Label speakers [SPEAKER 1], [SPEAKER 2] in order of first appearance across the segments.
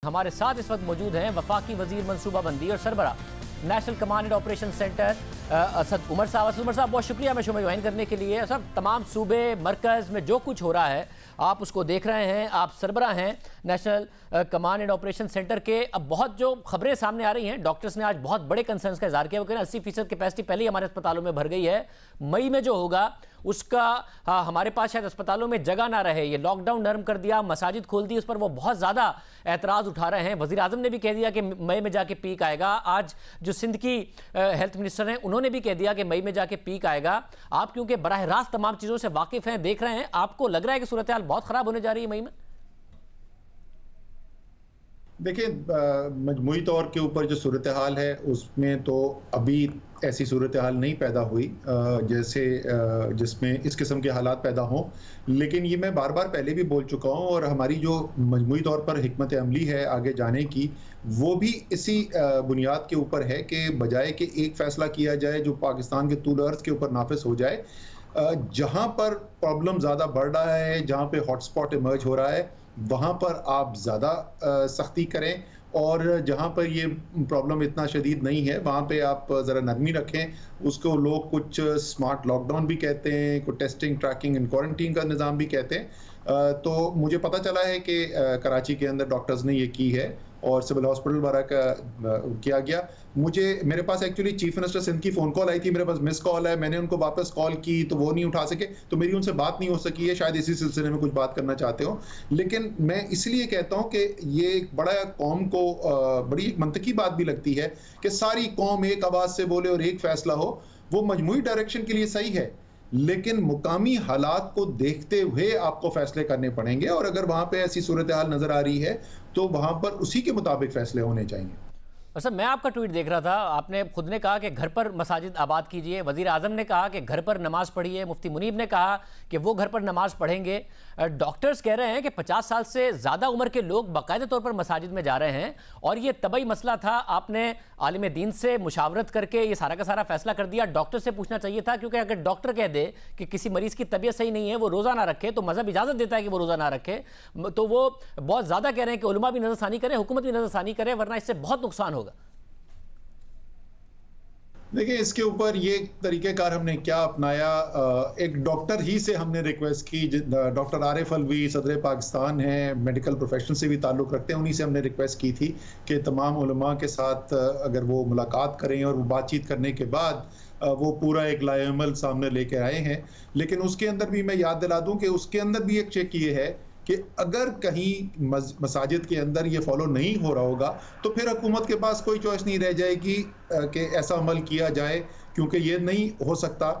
[SPEAKER 1] हमारे साथ इस वक्त मौजूद हैं वफाकी वजीर मनसूबाबंदी और सरबरा national command and operation centre Asad Umar साहब। असद उमर साहब, बहुत शुक्रिया मैं शो में ज्वाइन करने के लिए। सब तमाम सूबे मरकज़ में जो कुछ हो रहा है आप उसको देख रहे हैं, आप सरबरा हैं national command and operation centre के। अब बहुत जो खबरें सामने आ रही हैं, डॉक्टर्स ने आज बहुत बड़े कंसर्न्स का इज़हार किया। वो कह रहे हैं 80% कैपेसिटी पहले ही हमारे अस्पतालों में भर गई है, मई में जो होगा उसका हमारे पास शायद अस्पतालों में जगह ना रहे। ये लॉकडाउन नरम कर दिया, मसाजिद खोल दी, उस पर वो बहुत ज़्यादा एतराज़ उठा रहे हैं। वज़ीर आज़म ने भी कह दिया कि मई में जाके पीक आएगा। आज जो सिंध की हेल्थ मिनिस्टर हैं उन्होंने भी कह दिया कि मई में जाके पीक आएगा। आप क्योंकि बराह रास्त तमाम चीज़ों से वाकिफ़ हैं, देख रहे हैं, आपको लग रहा है कि सूरत हाल बहुत ख़राब होने जा रही है मई में?
[SPEAKER 2] देखिए, मजमूई तौर के ऊपर जो सूरत हाल है उसमें तो अभी ऐसी सूरत हाल नहीं पैदा हुई जैसे जिसमें इस किस्म के हालात पैदा हों। लेकिन ये मैं बार बार पहले भी बोल चुका हूँ और हमारी जो मजमूई तौर पर हिकमत अमली है आगे जाने की, वो भी इसी बुनियाद के ऊपर है कि बजाय कि एक फ़ैसला किया जाए जो पाकिस्तान के तूल अर्ज़ के ऊपर नाफिज हो जाए, जहाँ पर प्रॉब्लम ज़्यादा बढ़ रहा है, जहाँ पे हॉटस्पॉट इमर्ज हो रहा है, वहाँ पर आप ज़्यादा सख्ती करें और जहाँ पर ये प्रॉब्लम इतना शदीद नहीं है वहाँ पे आप ज़रा नरमी रखें। उसको लोग कुछ स्मार्ट लॉकडाउन भी कहते हैं, कुछ टेस्टिंग, ट्रैकिंग एंड क्वारंटीन का निज़ाम भी कहते हैं। तो मुझे पता चला है कि कराची के अंदर डॉक्टर्स ने ये की है और सिविल हॉस्पिटल वगैरह का किया गया। मेरे पास एक्चुअली चीफ मिनिस्टर सिंध की फ़ोन कॉल आई थी, मेरे पास मिस कॉल है, मैंने उनको वापस कॉल की तो वो नहीं उठा सके, तो मेरी उनसे बात नहीं हो सकी है। शायद इसी सिलसिले में कुछ बात करना चाहते हो। लेकिन मैं इसलिए कहता हूँ कि ये एक बड़ा कौम को बड़ी एक मंतकी बात भी लगती है कि सारी कौम एक आवाज़ से बोले और एक फ़ैसला हो। वो मजमूई डायरेक्शन के लिए सही है, लेकिन मुकामी हालात को देखते हुए आपको फैसले करने पड़ेंगे और अगर वहां पे ऐसी सूरत हाल नजर आ रही है तो वहां पर उसी के मुताबिक फैसले होने चाहिए।
[SPEAKER 1] सर, मैं आपका ट्वीट देख रहा था, आपने खुद ने कहा कि घर पर मसाजिद आबाद कीजिए, वज़ीर आज़म ने कहा कि घर पर नमाज पढ़िए, मुफ्ती मुनीब ने कहा कि वो घर पर नमाज पढ़ेंगे, डॉक्टर्स कह रहे हैं कि 50 साल से ज़्यादा उम्र के लोग बाकायदा तौर पर मसाजिद में जा रहे हैं और ये तबई मसला था। आपने आलिम दीन से मुशावरत करके ये सारा का सारा फैसला कर दिया। डॉक्टर से पूछना चाहिए था, क्योंकि अगर डॉक्टर कह दे कि किसी मरीज़ की तबीयत सही नहीं है, वो रोज़ा ना रखे, तो मज़हब इजाज़त देता है कि वो रोज़ा ना रखे। तो वो बहुत ज़्यादा कह रहे हैं कि उलमा भी नज़रसानी करें, हुकूमत भी नज़रसानी करे, वरना इससे बहुत नुकसान होगा।
[SPEAKER 2] देखिए, इसके ऊपर ये तरीक़ेकार हमने क्या अपनाया, एक डॉक्टर ही से हमने रिक्वेस्ट की, डॉक्टर आरिफ अलवी सदर पाकिस्तान हैं, मेडिकल प्रोफेशन से भी ताल्लुक़ रखते हैं, उन्हीं से हमने रिक्वेस्ट की थी कि तमाम उलमा के साथ अगर वो मुलाकात करें और वो बातचीत करने के बाद वो पूरा एक लाएअमल सामने लेके आए हैं। लेकिन उसके अंदर भी मैं याद दिला दूं कि उसके अंदर भी एक चेक ये है कि अगर कहीं मसाजिद के अंदर ये फॉलो नहीं हो रहा होगा तो फिर हुकूमत के पास कोई चॉइस नहीं रह जाएगी कि ऐसा अमल किया जाए, क्योंकि ये नहीं हो सकता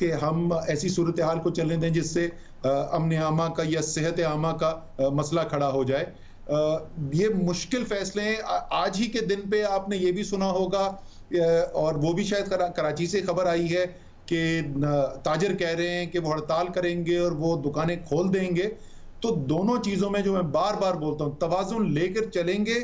[SPEAKER 2] कि हम ऐसी सूरत हाल को चलने दें जिससे अमन आमा का या सेहत आमा का मसला खड़ा हो जाए। ये मुश्किल फैसले हैं। आज ही के दिन पे आपने ये भी सुना होगा और वो भी शायद कराची से खबर आई है कि ताजर कह रहे हैं कि वो हड़ताल करेंगे और वो दुकानें खोल देंगे। तो दोनों चीज़ों में जो मैं बार बार बोलता हूँ, तवाज़ुन लेकर चलेंगे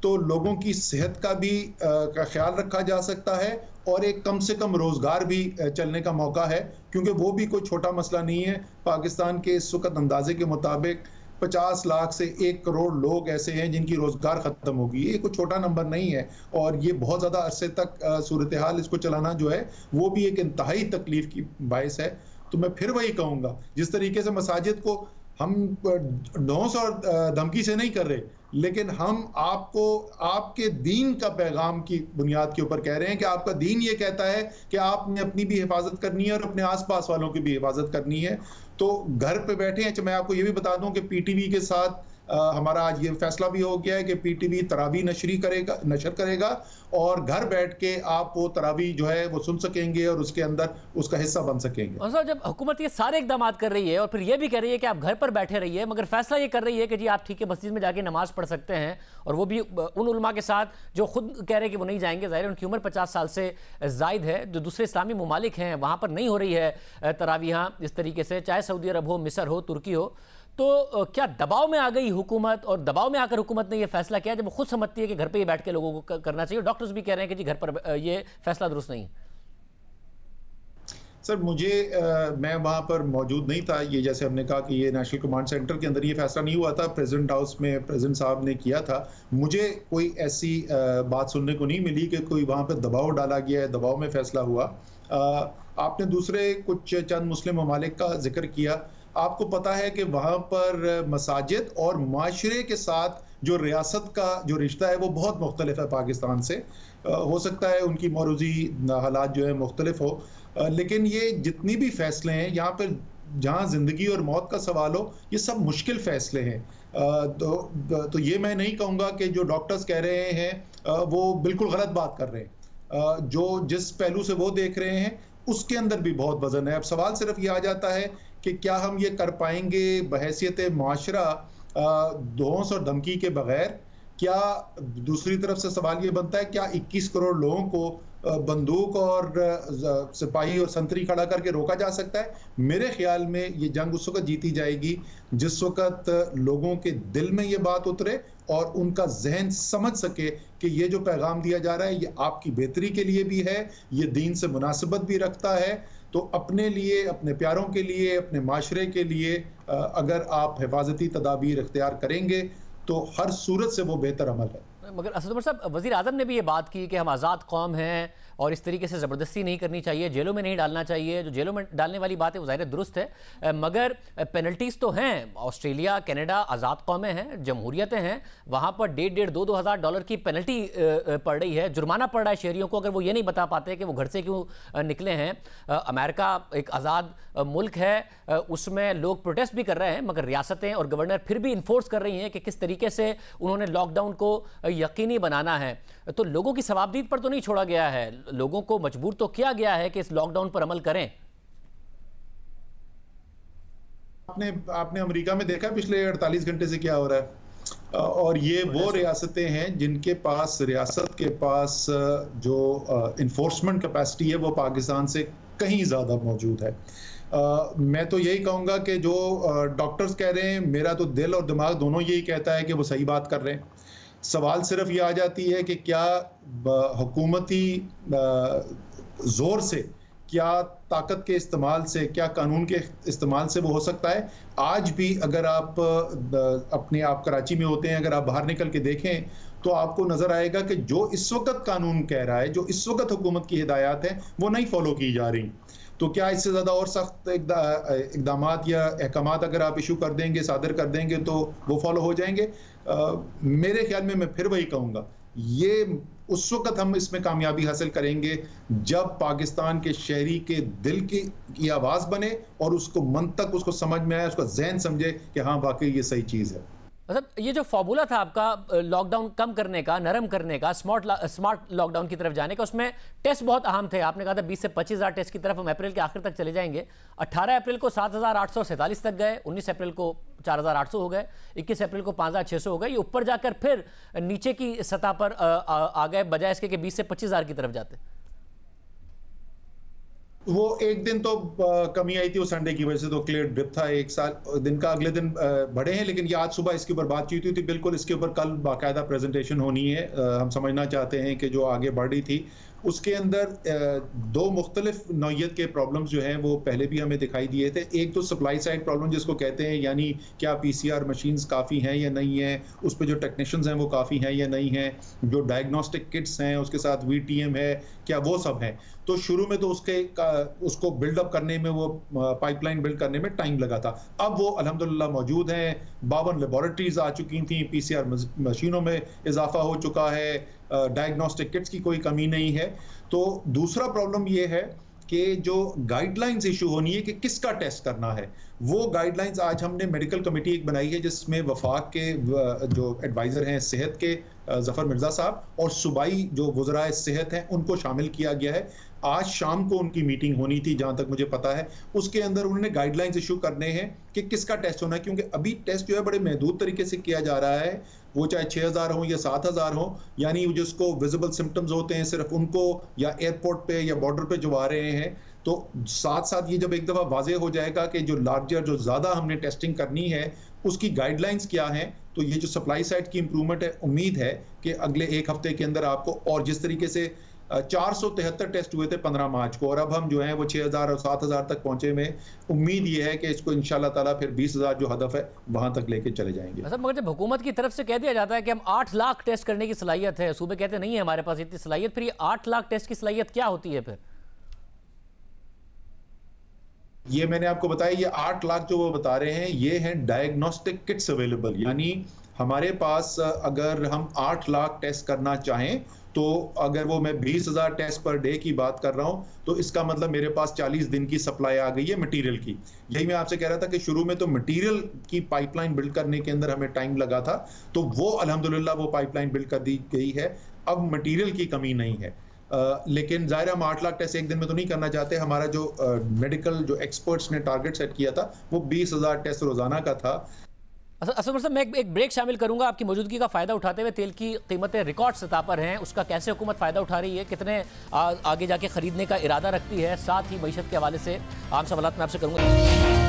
[SPEAKER 2] तो लोगों की सेहत का भी का ख्याल रखा जा सकता है और एक कम से कम रोज़गार भी चलने का मौका है, क्योंकि वो भी कोई छोटा मसला नहीं है। पाकिस्तान के इस वक्त अंदाजे के मुताबिक 50 लाख से 1 करोड़ लोग ऐसे हैं जिनकी रोज़गार ख़त्म होगी। ये कोई छोटा नंबर नहीं है और ये बहुत ज़्यादा अरसे तक सूरत हाल इसको चलाना जो है वो भी एक इंतहाई तकलीफ़ की बायस है। तो मैं फिर वही कहूँगा, जिस तरीके से मसाजिद को हम डोंस और धमकी से नहीं कर रहे, लेकिन हम आपको आपके दीन का पैगाम की बुनियाद के ऊपर कह रहे हैं कि आपका दीन ये कहता है कि आपने अपनी भी हिफाजत करनी है और अपने आसपास वालों की भी हिफाजत करनी है। तो घर पे बैठे हैं। मैं आपको ये भी बता दूं कि पीटीवी के साथ हमारा आज ये फैसला भी हो गया है कि पीटीवी तरावी नशर करेगा और घर बैठ के आप वो तरावी जो है वो सुन सकेंगे और उसके अंदर उसका हिस्सा बन सकेंगे।
[SPEAKER 1] और सर, जब हुकूमत ये सारे इकदाम कर रही है और फिर ये भी कह रही है कि आप घर पर बैठे रहिए, मगर फैसला ये कर रही है कि जी आप ठीक है मस्जिद में जाके नमाज पढ़ सकते हैं, और वो भी उन उलमा के साथ जो खुद कह रहे हैं कि वो नहीं जाएंगे, ज़ाहिर उनकी उम्र 50 साल से ज़ायद है। जो दूसरे इस्लामी ममालिक हैं वहाँ पर नहीं हो रही है तरावियाँ इस तरीके से, चाहे सऊदी अरब हो, मिस्र हो, तुर्की हो। तो क्या दबाव में आ गई हुकूमत, और दबाव में आकर हुकूमत ने यह फैसला किया जब वो खुद समझती है कि घर पे ही बैठ के लोगों को करना चाहिए? डॉक्टर्स भी कह रहे हैं कि जी घर पर ये फैसला दुरुस्त नहीं है।
[SPEAKER 2] सर मैं वहाँ पर मौजूद नहीं था। ये जैसे हमने कहा कि ये नेशनल कमांड सेंटर के अंदर ये फैसला नहीं हुआ था, प्रेसिडेंट हाउस में प्रेसिडेंट साहब ने किया था। मुझे कोई ऐसी बात सुनने को नहीं मिली कि कोई वहाँ पर दबाव डाला गया है, दबाव में फैसला हुआ। आपने दूसरे कुछ चंद मुस्लिम ममालिक का जिक्र किया। आपको पता है कि वहाँ पर मसाजिद और माशरे के साथ जो रियासत का जो रिश्ता है वो बहुत मुख्तलिफ है पाकिस्तान से। हो सकता है उनकी मौरूजी हालात जो है मुख्तलिफ हो, लेकिन ये जितनी भी फैसले हैं यहाँ पर, जहाँ जिंदगी और मौत का सवाल हो, ये सब मुश्किल फैसले हैं। तो ये मैं नहीं कहूँगा कि जो डॉक्टर्स कह रहे हैं वो बिल्कुल गलत बात कर रहे हैं। जो जिस पहलू से वो देख रहे हैं उसके अंदर भी बहुत वजन है। अब सवाल सिर्फ ये आ जाता है कि क्या हम ये कर पाएंगे बहैसियत माशरा धौंस और धमकी के बगैर। क्या दूसरी तरफ से सवाल ये बनता है, क्या 21 करोड़ लोगों को बंदूक और सिपाही और संतरी खड़ा करके रोका जा सकता है? मेरे ख्याल में ये जंग उस वक्त जीती जाएगी जिस वक्त लोगों के दिल में ये बात उतरे और उनका जहन समझ सके कि ये जो पैगाम दिया जा रहा है ये आपकी बेहतरी के लिए भी है, ये दीन से मुनासिबत भी रखता है। तो अपने लिए, अपने प्यारों के लिए, अपने माशरे के लिए अगर आप हिफाजती तदाबीर इख्तियार करेंगे तो हर सूरत से वो बेहतर अमल है।
[SPEAKER 1] मगर असद उमर साहब, वज़ीर आज़म ने भी ये बात की कि हम आज़ाद कौम हैं और इस तरीके से ज़बरदस्ती नहीं करनी चाहिए, जेलों में नहीं डालना चाहिए। जो जेलों में डालने वाली बात है वो ज़ाहिर दुरुस्त है, मगर पेनल्टीज़ तो हैं। ऑस्ट्रेलिया, कनाडा आज़ाद कौमें हैं, जमहूरियतें हैं, वहाँ पर $1,500-2,000 $2,000 की पेनल्टी पड़ रही है, जुर्माना पड़ रहा है शहरियों को अगर वो ये नहीं बता पाते कि वो घर से क्यों निकले हैं। अमेरिका एक आज़ाद मुल्क है, उसमें लोग प्रोटेस्ट भी कर रहे हैं, मगर रियासतें और गवर्नर फिर भी इन्फोर्स कर रही हैं कि किस तरीके से उन्होंने लॉकडाउन को यकीनी बनाना है। तो लोगों की सवाबदीद पर तो नहीं छोड़ा गया है, लोगों को मजबूर तो किया गया है कि इस लॉकडाउन पर अमल करें।
[SPEAKER 2] आपने अमेरिका में देखा पिछले 48 घंटे से क्या हो रहा है, और ये वो रियासतें हैं जिनके पास, रियासत के पास जो इन्फोर्समेंट कैपेसिटी है वो पाकिस्तान से कहीं ज्यादा मौजूद है। मैं तो यही कहूंगा कि जो डॉक्टर्स कह रहे हैं, मेरा तो दिल और दिमाग दोनों यही कहता है कि वो सही बात कर रहे हैं। सवाल सिर्फ ये आ जाती है कि क्या हुकूमती जोर से, क्या ताकत के इस्तेमाल से, क्या कानून के इस्तेमाल से वो हो सकता है। आज भी अगर आप आप कराची में होते हैं, अगर आप बाहर निकल के देखें तो आपको नजर आएगा कि जो इस वक्त कानून कह रहा है, जो इस वक्त हुकूमत की हिदायत है, वो नहीं फॉलो की जा रही। तो क्या इससे ज़्यादा और सख्त इक़दामात या अहकामात अगर आप इशू कर देंगे, सादर कर देंगे, तो वो फॉलो हो जाएंगे? मेरे ख्याल में मैं फिर वही कहूँगा, ये उस वक्त हम इसमें कामयाबी हासिल करेंगे जब पाकिस्तान के शहरी के दिल की आवाज़ बने और उसको मन तक उसको समझ में आए, उसका जहन समझे कि हाँ वाकई ये सही चीज़ है।
[SPEAKER 1] मतलब ये जो फॉर्मूला था आपका लॉकडाउन कम करने का, नरम करने का, स्मार्ट लॉकडाउन की तरफ जाने का, उसमें टेस्ट बहुत अहम थे। आपने कहा था 20 से 25 हज़ार टेस्ट की तरफ हम अप्रैल के आखिर तक चले जाएंगे। 18 अप्रैल को 7,847 तक गए, 19 अप्रैल को 4,800 हो गए, 21 अप्रैल को 5,600 हो गए। ये ऊपर जाकर फिर नीचे की सतह पर आ गए, बजाय इसके कि 20 से 25 हज़ार की तरफ जाते।
[SPEAKER 2] वो एक दिन तो कमी आई थी, वो संडे की वजह से तो क्लियर डिप था एक साल दिन का, अगले दिन बढ़े हैं। लेकिन ये आज सुबह इसके ऊपर बातचीत हुई थी, बिल्कुल इसके ऊपर कल बाकायदा प्रेजेंटेशन होनी है। हम समझना चाहते हैं कि जो आगे बढ़ रही थी उसके अंदर दो मुख्तलिफ नौइयत के प्रॉब्लम्स जो हैं वो पहले भी हमें दिखाई दिए थे। एक तो सप्लाई साइड प्रॉब्लम जिसको कहते हैं, यानी क्या PCR मशीन्स काफ़ी हैं या नहीं है, उस पर जो टेक्नीशियंस हैं वो काफ़ी हैं या नहीं है, जो डायग्नोस्टिक किट्स हैं उसके साथ VTM है, क्या वो सब हैं। तो शुरू में तो उसको बिल्डअप करने में, वो पाइपलाइन बिल्ड करने में टाइम लगा था। अब वो अल्हम्दुलिल्लाह मौजूद हैं, 52 लेबॉरेटरीज आ चुकी थी, PCR मशीनों में इजाफा हो चुका है, डायग्नोस्टिक किट्स की कोई कमी नहीं है। तो दूसरा प्रॉब्लम ये है कि जो गाइडलाइंस इशू होनी है कि किसका टेस्ट करना है, वो गाइडलाइंस आज हमने मेडिकल कमेटी एक बनाई है जिसमें वफाक के जो एडवाइज़र हैं सेहत के ज़फ़र मिर्ज़ा साहब और सूबाई जो वज़राए सेहत हैं उनको शामिल किया गया है। आज शाम को उनकी मीटिंग होनी थी जहाँ तक मुझे पता है। उसके अंदर उन्होंने गाइडलाइंस इशू करने हैं कि किसका टेस्ट होना है, क्योंकि अभी टेस्ट जो है बड़े महदूद तरीके से किया जा रहा है, वो चाहे 6,000 हो या 7,000 हो, यानी जिसको विजिबल सिम्टम्स होते हैं सिर्फ उनको, या एयरपोर्ट पे या बॉर्डर पे जो आ रहे हैं। तो साथ साथ ये जब एक दफ़ा वाज़ेह हो जाएगा कि जो लार्जर, जो ज़्यादा हमने टेस्टिंग करनी है उसकी गाइडलाइंस क्या हैं, तो ये जो सप्लाई साइड की इंप्रूवमेंट है, उम्मीद है कि अगले एक हफ्ते के अंदर आपको, और जिस तरीके से 473 टेस्ट हुए थे 15 मार्च को, और अब हम जो है वो 6000 और 7000 तक पहुंचे में उम्मीद ये है कि इसको इंशाल्लाह ताला फिर 20,000 जो हदफ है वहां तक लेके चले जाएंगे।
[SPEAKER 1] मतलब मगर जब हुकूमत की तरफ से कह दिया जाता है कि हम 8 लाख टेस्ट करने की सलाहियत है, सूबे कहते नहीं है हमारे पास इतनी सलाहियत, फिर ये 8 लाख टेस्ट की सलाहियत क्या होती है फिर?
[SPEAKER 2] ये मैंने आपको बताया, ये 8 लाख जो वो बता रहे हैं ये हैं डायग्नोस्टिक किट्स अवेलेबल, यानी हमारे पास अगर हम 8 लाख टेस्ट करना चाहें तो अगर वो मैं 20,000 टेस्ट पर डे की बात कर रहा हूं तो इसका मतलब मेरे पास 40 दिन की सप्लाई आ गई है मटेरियल की। यही मैं आपसे कह रहा था कि शुरू में तो मटेरियल की पाइपलाइन बिल्ड करने के अंदर हमें टाइम लगा था, तो वो अल्हम्दुलिल्लाह वो पाइपलाइन बिल्ड कर दी गई है, अब मटेरियल की कमी नहीं है। लेकिन ज़ाहिर हम 8 लाख टेस्ट एक दिन में तो नहीं करना चाहते। हमारा जो मेडिकल जो एक्सपर्ट्स ने टारगेट सेट किया था वो 20,000 टेस्ट रोजाना का था।
[SPEAKER 1] असद साहब, मैं एक ब्रेक शामिल करूंगा। आपकी मौजूदगी का फायदा उठाते हुए तेल की कीमतें रिकॉर्ड सतह पर हैं, उसका कैसे हुकूमत फायदा उठा रही है, कितने आगे जाके खरीदने का इरादा रखती है, साथ ही मईशत के हवाले से आम सवालात मैं आपसे करूंगा।